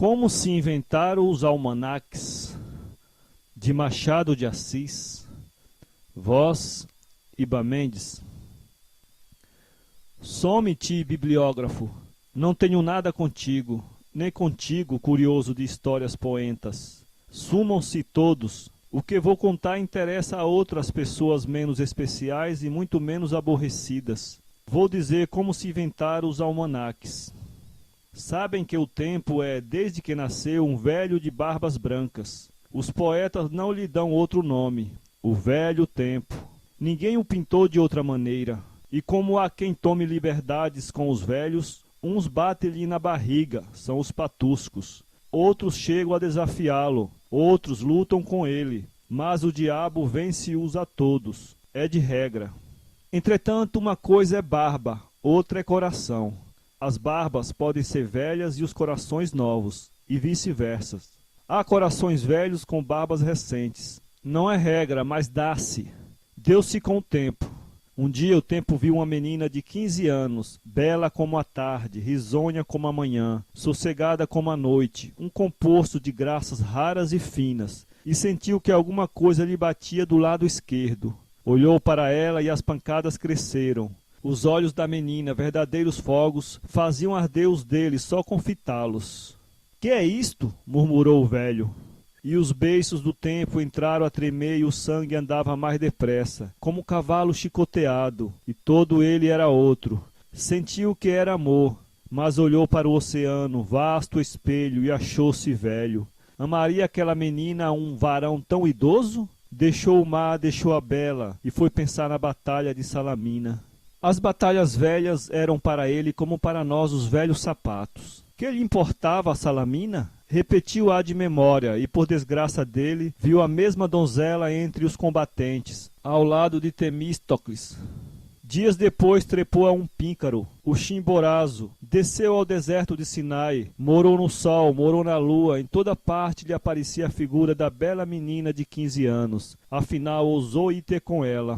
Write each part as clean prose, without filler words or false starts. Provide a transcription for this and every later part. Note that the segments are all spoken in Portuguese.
Como se inventaram os almanaques, de Machado de Assis. Voz, Iba Mendes. Some-te, bibliógrafo, não tenho nada contigo, nem contigo, curioso de histórias poentas. Sumam-se todos, o que vou contar interessa a outras pessoas menos especiais e muito menos aborrecidas. Vou dizer como se inventaram os almanaques. Sabem que o tempo é, desde que nasceu, um velho de barbas brancas. Os poetas não lhe dão outro nome, o velho tempo. Ninguém o pintou de outra maneira. E como há quem tome liberdades com os velhos, uns batem-lhe na barriga, são os patuscos. Outros chegam a desafiá-lo, outros lutam com ele. Mas o diabo vence-os a todos, é de regra. Entretanto, uma coisa é barba, outra é coração. As barbas podem ser velhas e os corações novos, e vice-versa. Há corações velhos com barbas recentes. Não é regra, mas dá-se. Deu-se com o tempo. Um dia o tempo viu uma menina de 15 anos, bela como a tarde, risonha como a manhã, sossegada como a noite, um composto de graças raras e finas, e sentiu que alguma coisa lhe batia do lado esquerdo. Olhou para ela e as pancadas cresceram. Os olhos da menina, verdadeiros fogos, faziam arder os dele só com fitá-los. Que é isto? Murmurou o velho. E os beiços do tempo entraram a tremer e o sangue andava mais depressa, como um cavalo chicoteado, e todo ele era outro. Sentiu que era amor, mas olhou para o oceano, vasto espelho, e achou-se velho. Amaria aquela menina um varão tão idoso? Deixou o mar, deixou a bela, e foi pensar na batalha de Salamina. As batalhas velhas eram para ele como para nós os velhos sapatos. Que lhe importava a Salamina? Repetiu-a de memória e, por desgraça dele, viu a mesma donzela entre os combatentes, ao lado de Temístocles. Dias depois trepou a um píncaro, o Chimborazo, desceu ao deserto de Sinai, morou no sol, morou na lua, em toda parte lhe aparecia a figura da bela menina de 15 anos. Afinal, ousou ir ter com ela.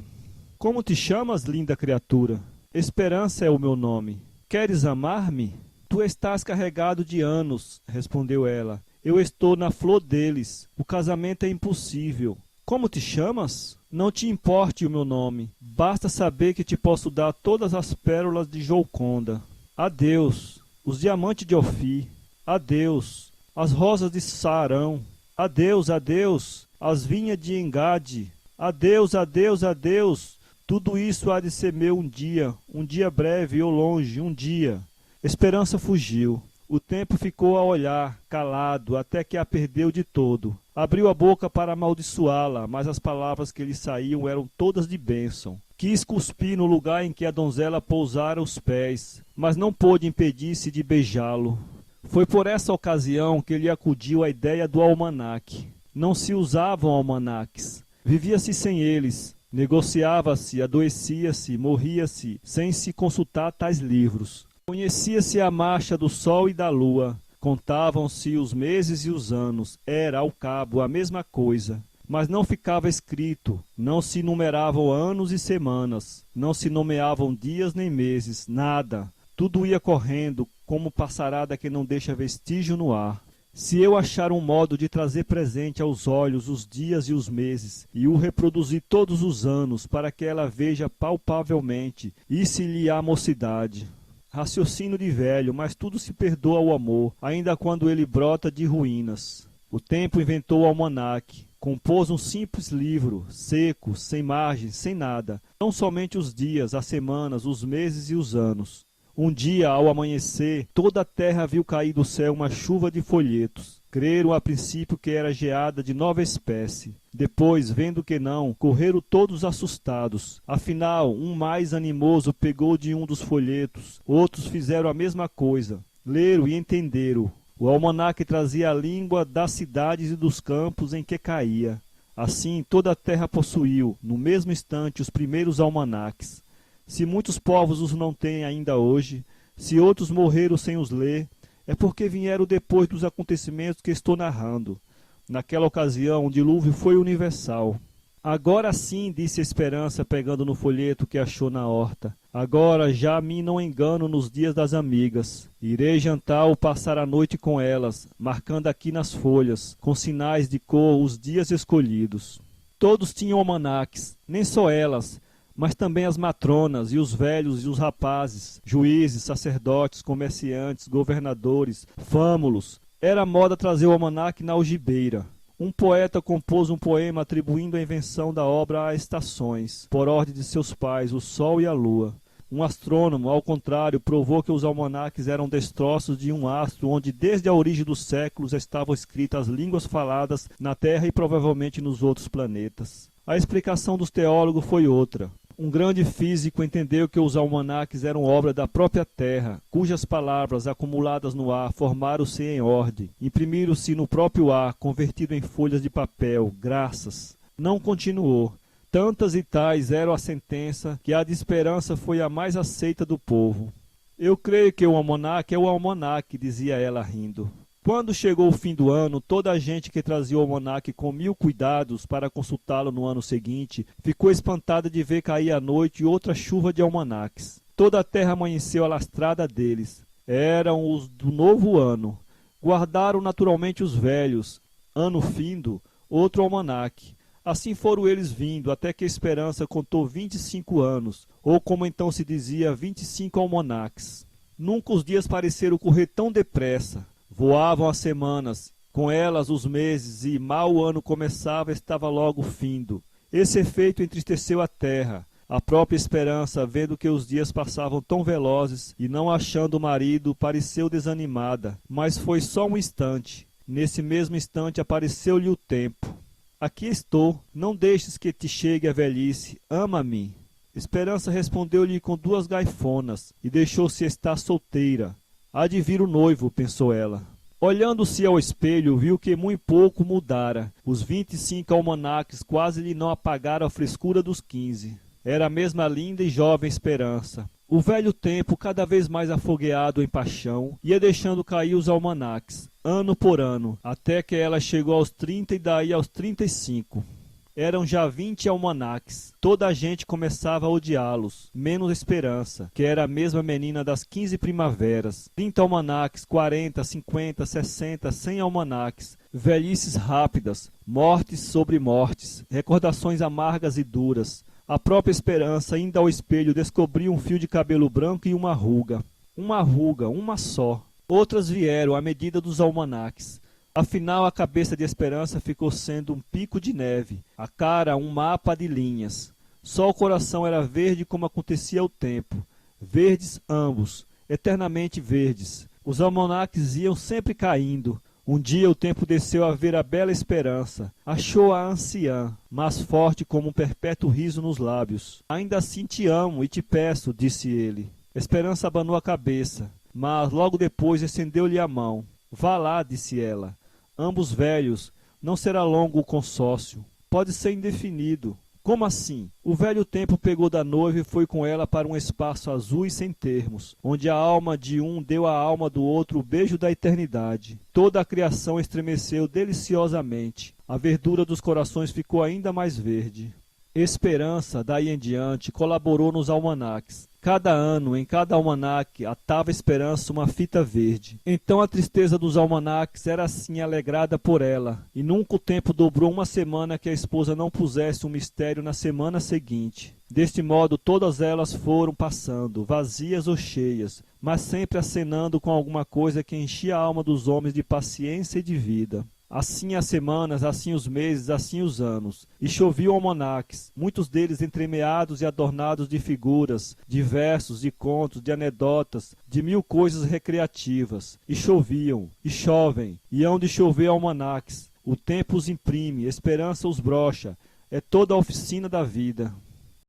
Como te chamas, linda criatura? Esperança é o meu nome. Queres amar-me? Tu estás carregado de anos, respondeu ela. Eu estou na flor deles. O casamento é impossível. Como te chamas? Não te importe o meu nome. Basta saber que te posso dar todas as pérolas de Jouconda. Adeus, os diamantes de Ofir. Adeus, as rosas de Saarão. Adeus, adeus, as vinhas de Engade. Adeus, adeus, adeus. Tudo isso há de ser meu um dia breve ou longe, um dia. Esperança fugiu. O tempo ficou a olhar, calado, até que a perdeu de todo. Abriu a boca para amaldiçoá-la, mas as palavras que lhe saíam eram todas de bênção. Quis cuspir no lugar em que a donzela pousara os pés, mas não pôde impedir-se de beijá-lo. Foi por essa ocasião que lhe acudiu a ideia do almanaque. Não se usavam almanaques. Vivia-se sem eles. Negociava-se, adoecia-se, morria-se, sem se consultar tais livros. Conhecia-se a marcha do sol e da lua, contavam-se os meses e os anos, era, ao cabo, a mesma coisa. Mas não ficava escrito, não se numeravam anos e semanas, não se nomeavam dias nem meses, nada. Tudo ia correndo, como passarada que não deixa vestígio no ar. Se eu achar um modo de trazer presente aos olhos os dias e os meses, e o reproduzir todos os anos, para que ela veja palpavelmente, isse-lhe a mocidade. Raciocínio de velho, mas tudo se perdoa ao amor, ainda quando ele brota de ruínas. O tempo inventou o almanaque, compôs um simples livro, seco, sem margem, sem nada, não somente os dias, as semanas, os meses e os anos. Um dia, ao amanhecer, toda a terra viu cair do céu uma chuva de folhetos. Creram a princípio que era geada de nova espécie. Depois, vendo que não, correram todos assustados. Afinal, um mais animoso pegou de um dos folhetos. Outros fizeram a mesma coisa. Leram e entenderam. O almanaque trazia a língua das cidades e dos campos em que caía. Assim, toda a terra possuiu, no mesmo instante, os primeiros almanaques. Se muitos povos os não têm ainda hoje, se outros morreram sem os ler, é porque vieram depois dos acontecimentos que estou narrando. Naquela ocasião, o dilúvio foi universal. Agora sim, disse Esperança, pegando no folheto que achou na horta. Agora já me não engano nos dias das amigas. Irei jantar ou passar a noite com elas, marcando aqui nas folhas, com sinais de cor, os dias escolhidos. Todos tinham almanaques, nem só elas, mas também as matronas e os velhos e os rapazes, juízes, sacerdotes, comerciantes, governadores, fâmulos. Era moda trazer o almanaque na algibeira. Um poeta compôs um poema atribuindo a invenção da obra a estações, por ordem de seus pais, o sol e a lua. Um astrônomo, ao contrário, provou que os almanaques eram destroços de um astro onde desde a origem dos séculos estavam escritas as línguas faladas na Terra e provavelmente nos outros planetas. A explicação dos teólogos foi outra. Um grande físico entendeu que os almanaques eram obra da própria Terra, cujas palavras, acumuladas no ar, formaram-se em ordem, imprimiram-se no próprio ar, convertido em folhas de papel, graças. Não continuou. Tantas e tais eram a sentença que a de esperança foi a mais aceita do povo. Eu creio que o almanaque é o almanaque, dizia ela rindo. Quando chegou o fim do ano, toda a gente que trazia o almanaque com 1000 cuidados para consultá-lo no ano seguinte, ficou espantada de ver cair à noite outra chuva de almanaques. Toda a terra amanheceu alastrada deles. Eram os do novo ano. Guardaram naturalmente os velhos. Ano findo, outro almanaque. Assim foram eles vindo, até que a esperança contou 25 anos, ou como então se dizia, 25 almanaques. Nunca os dias pareceram correr tão depressa. Voavam as semanas, com elas os meses, e mal o ano começava, estava logo findo. Esse efeito entristeceu a terra. A própria esperança, vendo que os dias passavam tão velozes, e não achando o marido, pareceu desanimada. Mas foi só um instante. Nesse mesmo instante apareceu-lhe o tempo. Aqui estou, não deixes que te chegue a velhice, ama-me. Esperança respondeu-lhe com 2 gaifonas, e deixou-se estar solteira. Há de vir o noivo, pensou ela. Olhando-se ao espelho, viu que muito pouco mudara. Os 25 almanaques quase lhe não apagaram a frescura dos 15. Era a mesma linda e jovem esperança. O velho tempo, cada vez mais afogueado em paixão, ia deixando cair os almanaques, ano por ano, até que ela chegou aos 30 e daí aos 35. Eram já 20 almanaques. Toda a gente começava a odiá-los, menos Esperança, que era a mesma menina das 15 primaveras. 30 almanaques, 40, 50, 60, 100 almanaques. Velhices rápidas, mortes sobre mortes, recordações amargas e duras. A própria Esperança, indo ao espelho, descobriu um fio de cabelo branco e uma ruga. Uma ruga, uma só. Outras vieram à medida dos almanaques. Afinal, a cabeça de Esperança ficou sendo um pico de neve, a cara um mapa de linhas. Só o coração era verde como acontecia o tempo. Verdes ambos, eternamente verdes. Os almanaques iam sempre caindo. Um dia o tempo desceu a ver a bela Esperança. Achou-a anciã, mas forte como um perpétuo riso nos lábios. Ainda assim te amo e te peço, disse ele. Esperança abanou a cabeça, mas logo depois estendeu-lhe a mão. Vá lá, disse ela. Ambos velhos, não será longo o consórcio. Pode ser indefinido. Como assim? O velho tempo pegou da noiva e foi com ela para um espaço azul e sem termos, onde a alma de um deu à alma do outro o beijo da eternidade. Toda a criação estremeceu deliciosamente. A verdura dos corações ficou ainda mais verde. Esperança, daí em diante, colaborou nos almanaques. Cada ano, em cada almanaque, atava Esperança uma fita verde. Então a tristeza dos almanaques era assim alegrada por ela, e nunca o tempo dobrou uma semana que a esposa não pusesse um mistério na semana seguinte. Deste modo todas elas foram passando, vazias ou cheias, mas sempre acenando com alguma coisa que enchia a alma dos homens de paciência e de vida. Assim as semanas, assim os meses, assim os anos. E choviam almanaques, muitos deles entremeados e adornados de figuras, de versos, de contos, de anedotas, de 1000 coisas recreativas. E choviam, e chovem, e hão de chover almanaques. O tempo os imprime, Esperança os brocha. É toda a oficina da vida.